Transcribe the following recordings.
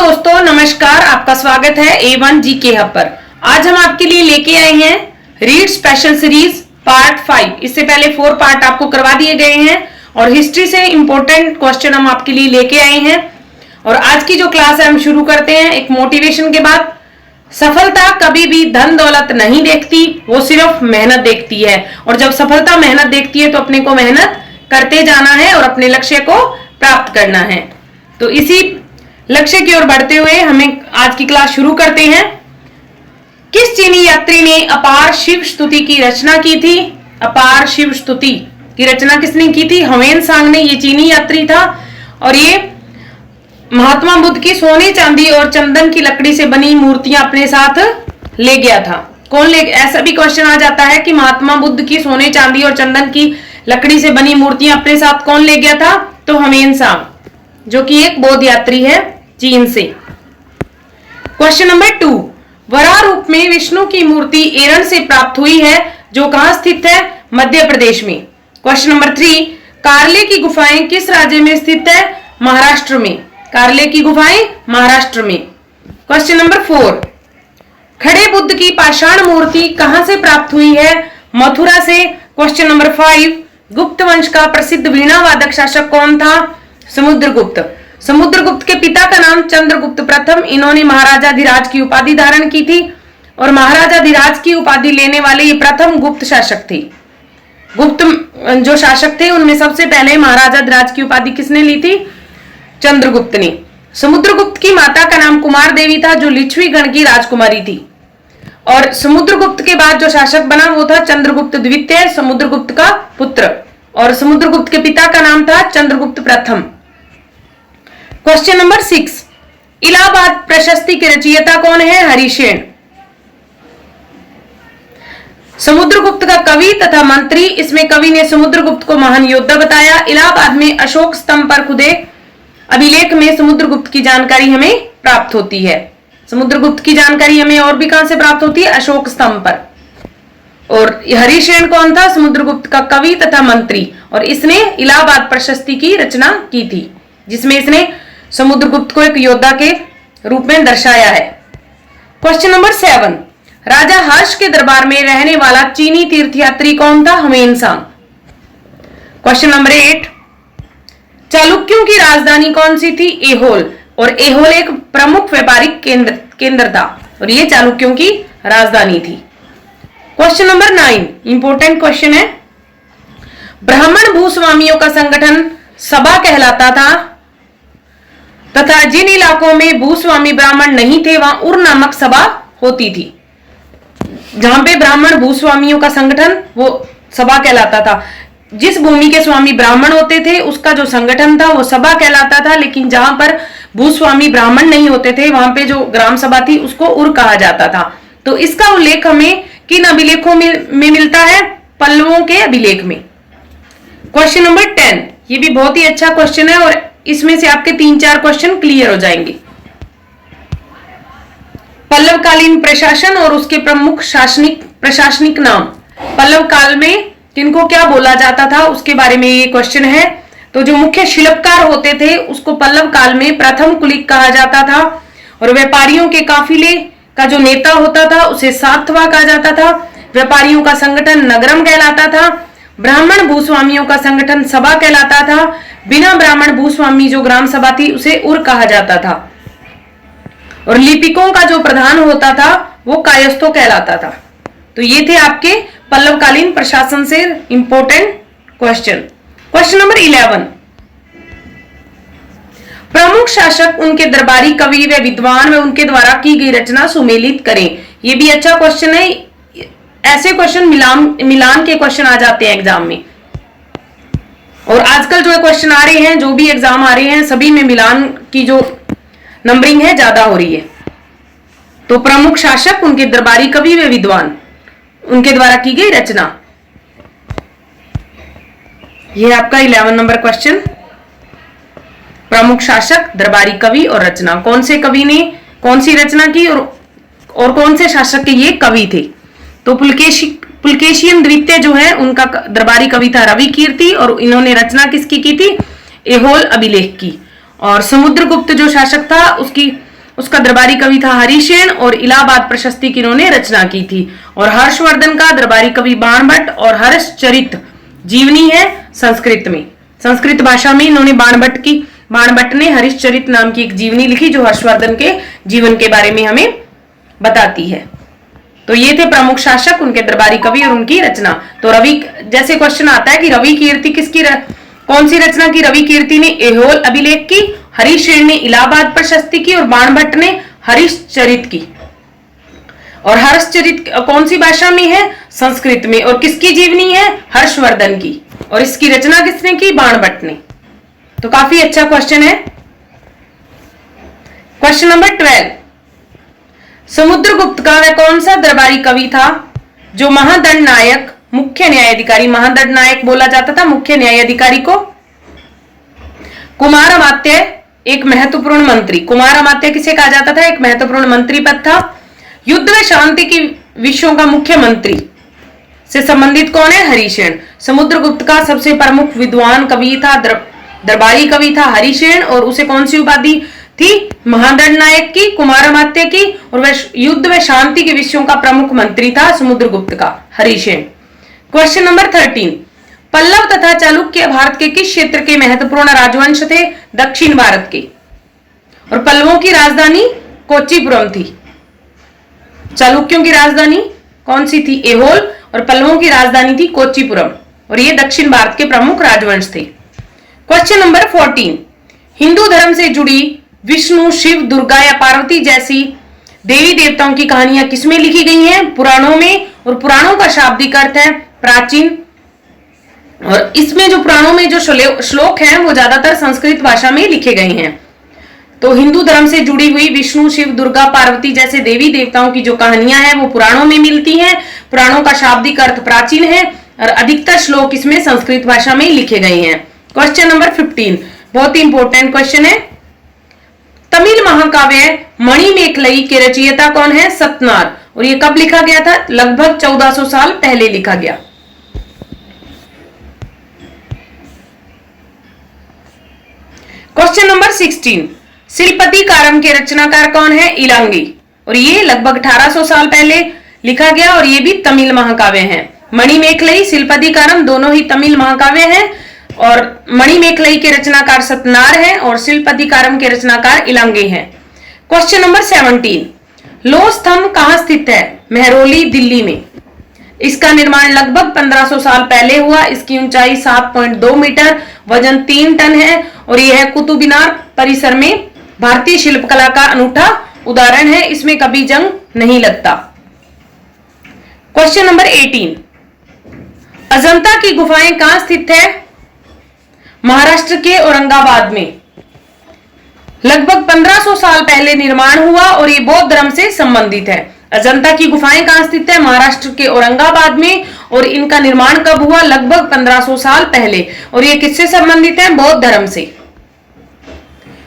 दोस्तों नमस्कार, आपका स्वागत है A1 जीके हब पर। आज हम आपके लिए लेके आए हैं रीड स्पेशल सीरीज पार्ट 5। इससे पहले 4 पार्ट आपको करवा दिए गए हैं और हिस्ट्री से इंपॉर्टेंट क्वेश्चन हम आपके लिए लेके आए हैं। और आज की जो क्लास है हम शुरू करते हैं एक मोटिवेशन के बाद। सफलता कभी भी धन दौलत नहीं देखती, वो सिर्फ मेहनत देखती है। और जब सफलता मेहनत देखती है तो अपने को मेहनत करते जाना है और अपने लक्ष्य को प्राप्त करना है। तो इसी लक्ष्य की ओर बढ़ते हुए हमें आज की क्लास शुरू करते हैं। किस चीनी यात्री ने अपार शिव स्तुति की रचना की थी? अपार शिव स्तुति की रचना किसने की थी? ह्वेन-सांग ने। ये चीनी यात्री था और ये महात्मा बुद्ध की सोने चांदी और चंदन की लकड़ी से बनी मूर्तियां अपने साथ ले गया था। कौन ले? ऐसा भी क्वेश्चन आ जाता है कि महात्मा बुद्ध की सोने चांदी और चंदन की लकड़ी से बनी मूर्तियां अपने साथ कौन ले गया था? तो ह्वेन-सांग, जो कि एक बौद्ध यात्री है चीन से। क्वेश्चन नंबर 2, वराह रूप में विष्णु की मूर्ति एरन से प्राप्त हुई है, जो कहां स्थित है? मध्य प्रदेश में। क्वेश्चन नंबर 3, कार्ले की गुफाएं किस राज्य में स्थित है? महाराष्ट्र में। कार्ले की गुफाएं महाराष्ट्र में। क्वेश्चन नंबर 4, खड़े बुद्ध की पाषाण मूर्ति कहां से प्राप्त हुई है? मथुरा से। क्वेश्चन नंबर 5, गुप्त वंश का प्रसिद्ध वीणा वादक शासक कौन था? समुद्रगुप्त। समुद्रगुप्त के पिता का नाम चंद्रगुप्त प्रथम। इन्होंने महाराजाधिराज की उपाधि धारण की थी और महाराजाधिराज की उपाधि लेने वाले ये प्रथम गुप्त शासक थे। गुप्त जो शासक थे उनमें सबसे पहले महाराजाधिराज की उपाधि किसने ली थी? चंद्रगुप्त ने। समुद्रगुप्त की माता का नाम कुमार देवी था, जो लिच्छवी गण की राजकुमारी थी। और समुद्रगुप्त के बाद जो शासक बना वो था चंद्रगुप्त द्वितीय, समुद्रगुप्त का पुत्र। और समुद्रगुप्त के पिता का नाम था चंद्रगुप्त प्रथम। क्वेश्चन नंबर 6, इलाहाबाद प्रशस्ति के रचयिता कौन है? हरिसेन। समुद्रगुप्त का कवि तथा मंत्री। इसमें कवि ने समुद्रगुप्त को महान योद्धा बताया। इलाहाबाद में अशोक स्तंभ पर खुदे अभिलेख में समुद्रगुप्त की जानकारी हमें प्राप्त होती है। समुद्रगुप्त की जानकारी हमें और भी कहां से प्राप्त होती है? अशोक स्तंभ पर। और हरिसेन कौन था? समुद्रगुप्त का कवि तथा मंत्री। और इसने इलाहाबाद प्रशस्ति की रचना की थी, जिसमें इसने समुद्रगुप्त को एक योद्धा के रूप में दर्शाया है। क्वेश्चन नंबर 7, राजा हर्ष के दरबार में रहने वाला चीनी तीर्थयात्री कौन था? ह्वेन-सांग। क्वेश्चन नंबर 8, चालुक्यों की राजधानी कौन सी थी? ऐहोल। और ऐहोल एक प्रमुख व्यापारिक केंद्र था और यह चालुक्यों की राजधानी थी। क्वेश्चन नंबर 9, इंपॉर्टेंट क्वेश्चन है। ब्राह्मण भूस्वामियों का संगठन सभा कहलाता था तथा जिन इलाकों में भूस्वामी ब्राह्मण नहीं थे वहां उर नामक सभा होती थी। जहां पे ब्राह्मण भूस्वामियों का संगठन वो सभा कहलाता था। जिस भूमि के स्वामी ब्राह्मण होते थे उसका जो संगठन था वो सभा कहलाता था, लेकिन जहां पर भूस्वामी ब्राह्मण नहीं होते थे वहां पे जो ग्राम सभा थी उसको उर कहा जाता था। तो इसका उल्लेख हमें किन अभिलेखों में मिलता है? पल्लवों के अभिलेख में। क्वेश्चन नंबर 10, ये भी बहुत ही अच्छा क्वेश्चन है और इसमें से आपके 3-4 क्वेश्चन क्लियर हो जाएंगे। पल्लवकालीन प्रशासन और उसके प्रमुख प्रशासनिक नाम। पल्लव काल में किनको क्या बोला जाता था उसके बारे में ये क्वेश्चन है। तो जो मुख्य शिल्पकार होते थे उसको पल्लव काल में प्रथम कुलिक कहा जाता था। और व्यापारियों के काफिले का जो नेता होता था उसे सातवां कहा जाता था। व्यापारियों का संगठन नगरम कहलाता था। ब्राह्मण भूस्वामियों का संगठन सभा कहलाता था। बिना ब्राह्मण भूस्वामी जो ग्राम सभा थी उसे उर कहा जाता था। और लिपिकों का जो प्रधान होता था वो कायस्थो कहलाता था। तो ये थे आपके पल्लवकालीन प्रशासन से इंपॉर्टेंट क्वेश्चन। क्वेश्चन नंबर 11, प्रमुख शासक, उनके दरबारी कवि व विद्वान व उनके द्वारा की गई रचना सुमेलित करें। ये भी अच्छा क्वेश्चन है। ऐसे क्वेश्चन मिलान के क्वेश्चन आ जाते हैं एग्जाम में। और आजकल जो क्वेश्चन आ रहे हैं, जो भी एग्जाम आ रहे हैं, सभी में मिलान की जो नंबरिंग है ज्यादा हो रही है। तो प्रमुख शासक, उनके दरबारी कवि व विद्वान, उनके द्वारा की गई रचना। यह आपका 11 नंबर क्वेश्चन। प्रमुख शासक, दरबारी कवि और रचना। कौन से कवि ने कौन सी रचना की और कौन से शासक के ये कवि थे? तो पुलकेशियन द्वितीय जो है उनका दरबारी कवि था रवि कीर्ति और इन्होंने रचना किसकी की थी? ऐहोल अभिलेख की। और समुद्रगुप्त जो शासक था उसकी उसका दरबारी कवि था हरिसेन और इलाहाबाद प्रशस्ति की इन्होंने रचना की थी। और हर्षवर्धन का दरबारी कवि बाणभट्ट और हर्षचरित जीवनी है संस्कृत में, संस्कृत भाषा में इन्होंने बाणभट्ट ने हरिश्चरित नाम की एक जीवनी लिखी जो हर्षवर्धन के जीवन के बारे में हमें बताती है। तो ये थे प्रमुख शासक, उनके दरबारी कवि और उनकी रचना। तो रवि जैसे क्वेश्चन आता है कि रवि कीर्ति कौन सी रचना की? रवि कीर्ति ने ऐहोल अभिलेख की, हरिसेन ने इलाहाबाद प्रशस्ति की और बाणभट्ट ने हरिश्चरित की। और हर्षचरित कौन सी भाषा में है? संस्कृत में। और किसकी जीवनी है? हर्षवर्धन की। और इसकी रचना किसने की? बाणभट्ट ने। तो काफी अच्छा क्वेश्चन है। क्वेश्चन नंबर 12, समुद्रगुप्त का वह कौन सा दरबारी कवि था जो महादंड नायक मुख्य न्यायाधिकारी, महादंड नायक बोला जाता था मुख्य न्यायाधिकारी को, कुमार अमात्य एक महत्वपूर्ण मंत्री, कुमार अमात्य किसे कहा जाता था? एक महत्वपूर्ण मंत्री पद था, युद्ध व शांति की विषयों का मुख्यमंत्री से संबंधित कौन है? हरिसेन। समुद्रगुप्त का सबसे प्रमुख विद्वान कवि था, दरबारी कवि था हरिसेन और उसे कौन सी उपाधि थी? महादंड नायक की, कुमार अमात्य की, और वह युद्ध व शांति के विषयों का प्रमुख मंत्री था समुद्रगुप्त का हरिसेन। क्वेश्चन नंबर 13, पल्लव तथा चालुक्य भारत के किस क्षेत्र के महत्वपूर्ण राजवंश थे? दक्षिण भारत के। और पल्लवों की राजधानी कोच्चिपुरम थी। चालुक्यों की राजधानी कौन सी थी? ऐहोल। और पल्लवों की राजधानी थी कोच्चिपुरम। और ये दक्षिण भारत के प्रमुख राजवंश थे। क्वेश्चन नंबर 14, हिंदू धर्म से जुड़ी विष्णु, शिव, दुर्गा या पार्वती जैसी देवी देवताओं की कहानियां किसमें लिखी गई हैं? पुराणों में। और पुराणों का शाब्दिक अर्थ है प्राचीन। और इसमें जो पुराणों में जो श्लोक हैं वो ज्यादातर संस्कृत भाषा में लिखे गए हैं। तो हिंदू धर्म से जुड़ी हुई विष्णु, शिव, दुर्गा, पार्वती जैसे देवी देवताओं की जो कहानियां हैं वो पुराणों में मिलती हैं। पुराणों का शाब्दिक अर्थ प्राचीन है और अधिकतर श्लोक इसमें संस्कृत भाषा में लिखे गए हैं। क्वेश्चन नंबर 15, बहुत ही इंपॉर्टेंट क्वेश्चन है। तमिल महाकाव्य मणिमेखलई के रचयिता कौन है? सतनार। और ये कब लिखा गया था? लगभग 1400 साल पहले लिखा गया। क्वेश्चन नंबर 16, शिलपतिकारम के रचनाकार कौन है? इलांगी। और ये लगभग 1800 साल पहले लिखा गया और ये भी तमिल महाकाव्य है। मणिमेखलई, शिलपतिकारम दोनों ही तमिल महाकाव्य हैं। और मणिमेखलई के रचनाकार सतनार हैं और शिलपतिकारम के रचनाकार इलांगी हैं। क्वेश्चन नंबर 17, लौह स्तंभ कहां स्थित है? मेहरौली, दिल्ली में। इसका निर्माण लगभग 1500 साल पहले हुआ। इसकी ऊंचाई 7.2 मीटर, वजन 3 टन है और यह है कुतुब-मीनार परिसर में भारतीय शिल्पकला का अनूठा उदाहरण है। इसमें कभी जंग नहीं लगता। क्वेश्चन नंबर 18, अजंता की गुफाएं कहां स्थित है? महाराष्ट्र के औरंगाबाद में। लगभग 1500 साल पहले निर्माण हुआ और ये बौद्ध धर्म से संबंधित है। अजंता की गुफाएं कहां स्थित है? महाराष्ट्र के औरंगाबाद में। और इनका निर्माण कब हुआ? लगभग 1500 साल पहले। और ये किससे संबंधित है? बौद्ध धर्म से।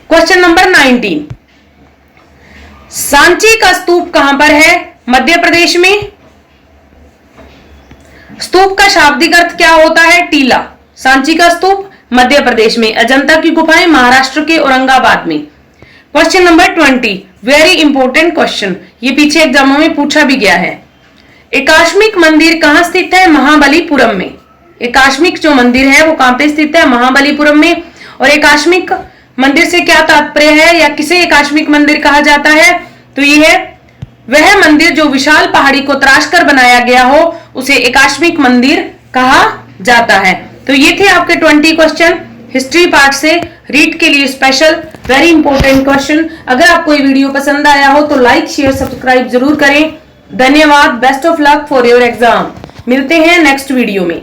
क्वेश्चन नंबर 19, सांची का स्तूप कहां पर है? मध्य प्रदेश में। स्तूप का शाब्दिक अर्थ क्या होता है? टीला। सांची का स्तूप मध्य प्रदेश में, अजंता की गुफाएं महाराष्ट्र के औरंगाबाद में। Question number 20, very important question, ये पीछे एग्जामों में पूछा भी गया है। एकाश्मिक मंदिर कहां स्थित है? महाबलीपुरम में। एकाश्मिक जो मंदिर है वो कहां पे स्थित है? महाबलीपुरम में। और एकाश्मिक मंदिर से क्या तात्पर्य है या किसे एकाश्मिक मंदिर कहा जाता है? तो ये है वह मंदिर जो विशाल पहाड़ी को तराशकर बनाया गया हो उसे एकाश्मिक मंदिर कहा जाता है। तो ये थे आपके 20 क्वेश्चन हिस्ट्री पार्ट से रीड के लिए स्पेशल वेरी इंपॉर्टेंट क्वेश्चन। अगर आपको ये वीडियो पसंद आया हो तो लाइक, शेयर, सब्सक्राइब जरूर करें। धन्यवाद। Best of luck for your exam. मिलते हैं नेक्स्ट वीडियो में।